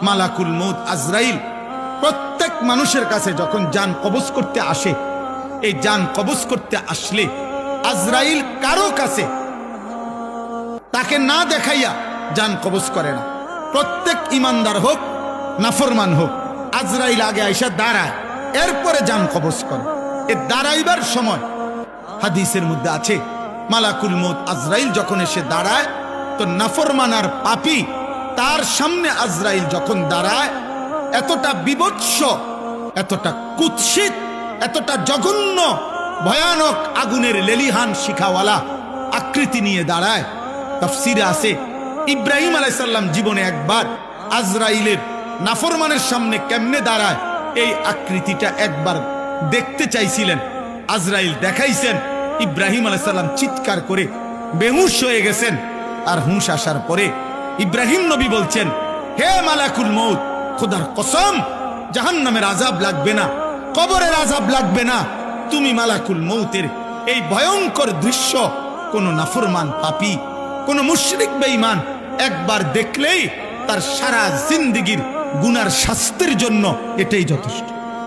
মালাকুল মউত আজরাইল প্রত্যেক মানুষের কাছে যখন জান কবজ করতে আসে, এই জান কবজ করতে আসলে আজরাইল কারো কাছে তাকে না দেখাইয়া জান কবজ করে না। প্রত্যেক ইমানদার হোক নাফরমান হোক, আজরাইল আগে আইসা দাঁড়ায়, এরপরে জান কবজ করে। এ দাঁড়াইবার সময় হাদিসের মধ্যে আছে, মালাকুল মউত আজরাইল যখন এসে দাঁড়ায়, তো নাফরমান আর পাপী তার সামনে আজরাইল যখন দাঁড়ায়, এতটা বিভৎস, এতটা কুৎসিত, এতটা জঘন্য ভয়ানক আগুনের লেলিহান শিখাওয়ালা আকৃতি নিয়ে দাঁড়ায়। তাফসিরে আছে, ইব্রাহিম আলাইহিস সালাম জীবনে একবার আজরাইলের নাফরমানের সামনে কেমনে দাঁড়ায় এই আকৃতিটা একবার দেখতে চাইছিলেন। আজরাইল দেখাইছেন, ইব্রাহিম আলাইহিস সালাম চিৎকার করে বেহুশ হয়ে গেছেন। আর হুঁশ আসার পরে ইব্রাহিম নবী বলছেন, হে মালাকুল মউত, খোদার কসম, জাহান্নামের আযাব লাগবে না, কবরের আযাব লাগবে না। তুমি মালাকুল মউতের এই ভয়ঙ্কর দৃশ্য কোন নাফরমান পাপী, কোন মুশরিক বেঈমান একবার দেখলেই তার সারা জিন্দেগীর গুনার শাস্তির জন্য এটাই যথেষ্ট।